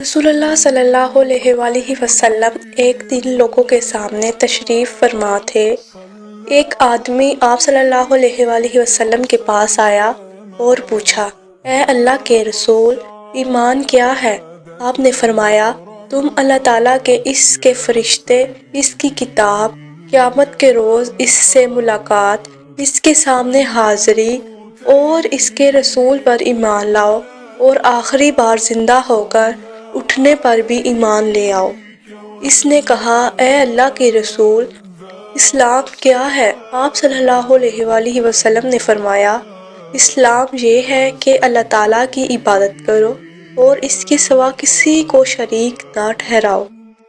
رسول اللہ صلی اللہ علیہ وآلہ وسلم ایک دن لوگوں کے سامنے تشریف فرما تھے۔ ایک آدمی آپ صلی اللہ علیہ وآلہ وسلم کے پاس آیا اور پوچھا، اے اللہ کے رسول، ایمان کیا ہے؟ آپ نے فرمایا، تم اللہ تعالیٰ کے اس کے فرشتے، اس کی کتاب، قیامت کے روز اس سے ملاقات، اس کے سامنے حاضری اور اس کے رسول پر ایمان لاؤ اور آخری بار زندہ ہو کر اٹھنے پر بھی ایمان لے آؤ۔ اس نے کہا، اے اللہ کے رسول، اسلام کیا ہے؟ آپ صلی اللہ علیہ وآلہ وسلم نے فرمایا، اسلام یہ ہے کہ اللہ تعالیٰ کی عبادت کرو اور اس کے سوا کسی کو شریک نہ ٹھہراؤ۔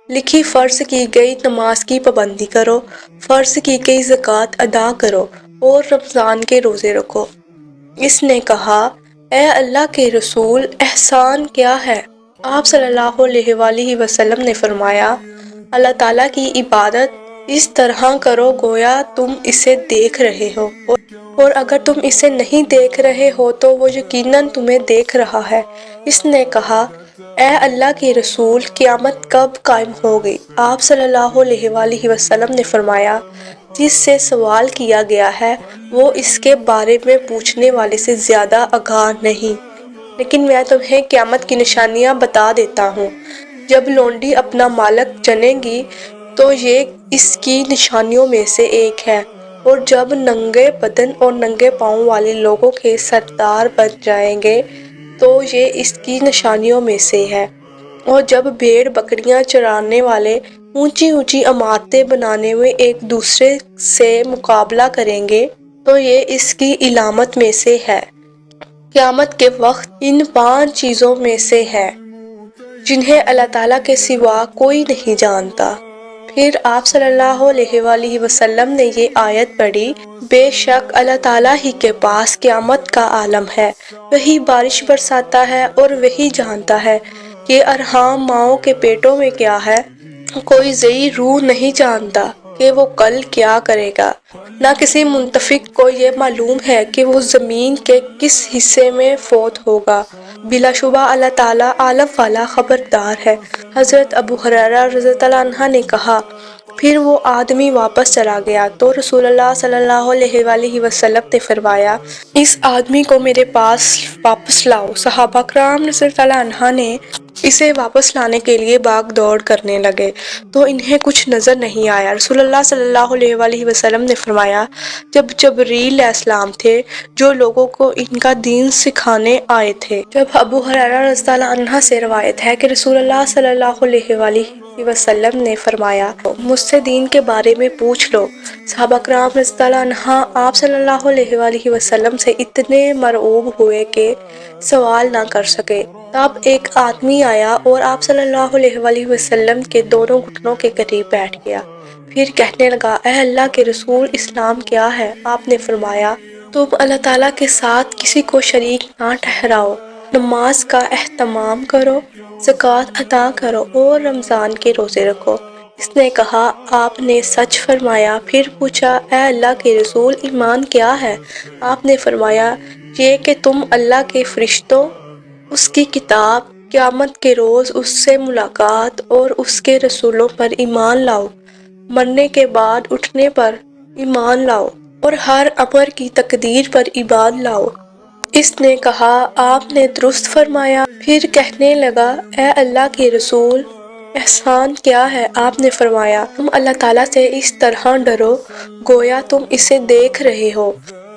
لکھی فرض کی گئی نماز کی پابندی کرو، فرض کی گئی زکوٰۃ ادا کرو اور رمضان کے روزے رکھو۔ اس نے کہا، اے اللہ کے رسول، احسان کیا ہے؟ آپ صلی اللہ علیہ وآلہ وسلم نے فرمایا، اللہ تعالیٰ کی عبادت اس طرح کرو گویا تم اسے دیکھ رہے ہو، اور اگر تم اسے نہیں دیکھ رہے ہو تو وہ یقیناً تمہیں دیکھ رہا ہے۔ اس نے کہا، اے اللہ کے رسول، قیامت کب قائم ہوگی؟ آپ صلی اللہ علیہ وآلہ وسلم نے فرمایا، جس سے سوال کیا گیا ہے وہ اس کے بارے میں پوچھنے والے سے زیادہ آگاہ نہیں، لیکن میں تمہیں قیامت کی نشانیاں بتا دیتا ہوں۔ جب لونڈی اپنا مالک جنے گی تو یہ اس کی نشانیوں میں سے ایک ہے، اور جب ننگے بدن اور ننگے پاؤں والے لوگوں کے سردار بن جائیں گے تو یہ اس کی نشانیوں میں سے ہے، اور جب بھیڑ بکریاں چرانے والے اونچی اونچی عمارتیں بنانے میں ایک دوسرے سے مقابلہ کریں گے تو یہ اس کی علامت میں سے ہے۔ قیامت کے وقت ان 5 چیزوں میں سے ہے جنہیں اللہ تعالیٰ کے سوا کوئی نہیں جانتا۔ پھر آپ صلی اللہ علیہ وآلہ وسلم نے یہ آیت پڑھی، بے شک اللہ تعالیٰ ہی کے پاس قیامت کا عالم ہے، وہی بارش برساتا ہے اور وہی جانتا ہے کہ ارحام ماؤں کے پیٹوں میں کیا ہے۔ کوئی ذی روح نہیں جانتا کہ وہ کل کیا کرے گا، نہ کسی منافق کو یہ معلوم ہے کہ وہ زمین کے کس حصے میں فوت ہوگا۔ بلا شبہ اللہ تعالیٰ عالم والا خبردار ہے۔ حضرت ابو ہریرہ رضی اللہ عنہ نے کہا، پھر وہ آدمی واپس چلا گیا تو رسول اللہ صلی اللہ علیہ وآلہ وسلم نے فرمایا، اس آدمی کو میرے پاس واپس لاؤ۔ صحابہ کرام رضی اللہ عنہ نے اسے واپس لانے کے لیے بھاگ دوڑ کرنے لگے تو انہیں کچھ نظر نہیں آیا۔ رسول اللہ صلی اللہ علیہ وآلہ وسلم نے فرمایا، جب جبریل علیہ السلام تھے جو لوگوں کو ان کا دین سکھانے آئے تھے۔ جب ابو ہریرہ رضی اللہ عنہ سے روایت ہے کہ رسول اللہ صلی اللہ علیہ وآلہ وسلم نے فرمایا، مجھ سے دین کے بارے میں پوچھ لو۔ صحابہ کرام رضی اللہ عنہ آپ صلی اللہ علیہ وآلہ وسلم سے اتنے مرعوب ہوئے کہ سوال نہ کر سکے۔ تب ایک آدمی آیا اور آپ صلی اللہ علیہ وآلہ وسلم کے دونوں گھٹنوں کے قریب بیٹھ گیا، پھر کہنے لگا، اے اللہ کے رسول، اسلام کیا ہے؟ آپ نے فرمایا، تم اللہ تعالیٰ کے ساتھ کسی کو شریک نہ ٹھہراؤ، نماز کا اہتمام کرو، زکوٰۃ ادا کرو اور رمضان کے روزے رکھو۔ اس نے کہا، آپ نے سچ فرمایا۔ پھر پوچھا، اے اللہ کے رسول، ایمان کیا ہے؟ آپ نے فرمایا، یہ کہ تم اللہ کے فرشتوں، اس کی کتاب، قیامت کے روز اس سے ملاقات اور اس کے رسولوں پر ایمان لاؤ، مرنے کے بعد اٹھنے پر ایمان لاؤ اور ہر امر کی تقدیر پر ایمان لاؤ۔ اس نے کہا، آپ نے درست فرمایا۔ پھر کہنے لگا، اے اللہ کے رسول، احسان کیا ہے؟ آپ نے فرمایا، تم اللہ تعالیٰ سے اس طرح ڈرو گویا تم اسے دیکھ رہے ہو،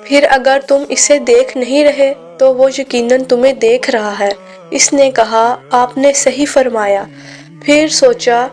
پھر اگر تم اسے دیکھ نہیں رہے تو وہ یقیناً تمہیں دیکھ رہا ہے۔ اس نے کہا، آپ نے صحیح فرمایا۔ پھر سوچا،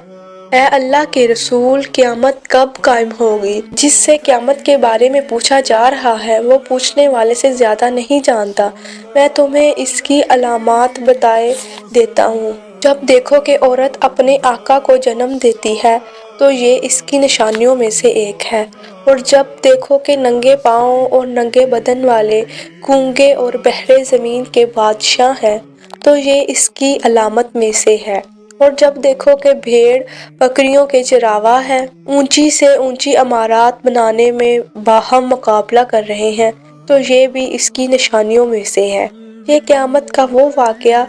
اے اللہ کے رسول، قیامت کب قائم ہوگی؟ جس سے قیامت کے بارے میں پوچھا جا رہا ہے وہ پوچھنے والے سے زیادہ نہیں جانتا۔ میں تمہیں اس کی علامات بتائے دیتا ہوں۔ جب دیکھو کہ عورت اپنے آقا کو جنم دیتی ہے تو یہ اس کی نشانیوں میں سے ایک ہے، اور جب دیکھو کہ ننگے پاؤں اور ننگے بدن والے گونگے اور بہرے زمین کے بادشاہ ہیں تو یہ اس کی علامت میں سے ہے، اور جب دیکھو کہ بھیڑ بکریوں کے چراواہ ہیں، اونچی سے اونچی عمارات بنانے میں باہم مقابلہ کر رہے ہیں تو یہ بھی اس کی نشانیوں میں سے ہے۔ یہ قیامت کا وہ واقعہ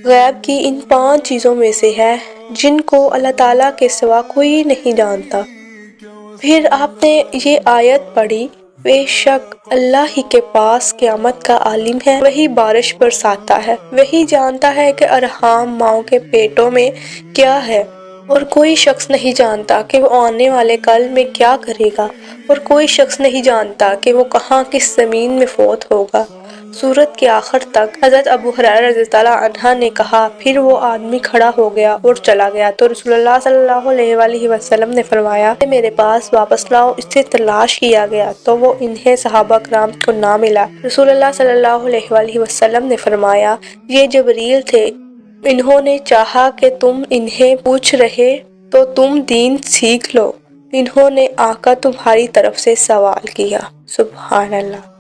غیب کی ان 5 چیزوں میں سے ہے جن کو اللہ تعالیٰ کے سوا کوئی نہیں جانتا۔ پھر آپ نے یہ آیت پڑھی، بے شک اللہ ہی کے پاس قیامت کا عالم ہے، وہی بارش برساتا ہے، وہی جانتا ہے کہ ارحام ماؤں کے پیٹوں میں کیا ہے، اور کوئی شخص نہیں جانتا کہ وہ آنے والے کل میں کیا کرے گا، اور کوئی شخص نہیں جانتا کہ وہ کہاں کس زمین میں فوت ہوگا۔ سورت کے آخر تک حضرت ابو ہریرہ رضی اللہ عنہ نے کہا، پھر وہ آدمی کھڑا ہو گیا اور چلا گیا تو رسول اللہ صلی اللہ علیہ وآلہ وسلم نے فرمایا، میرے پاس واپس لاؤ۔ اس سے تلاش کیا گیا تو وہ انہیں صحابہ کرام کو نہ ملا۔ رسول اللہ صلی اللہ علیہ وآلہ وسلم نے فرمایا، یہ جبریل تھے، انہوں نے چاہا کہ تم انہیں پوچھ رہے تو تم دین سیکھ لو، انہوں نے آ کر تمہاری طرف سے سوال کیا۔ سبحان اللہ۔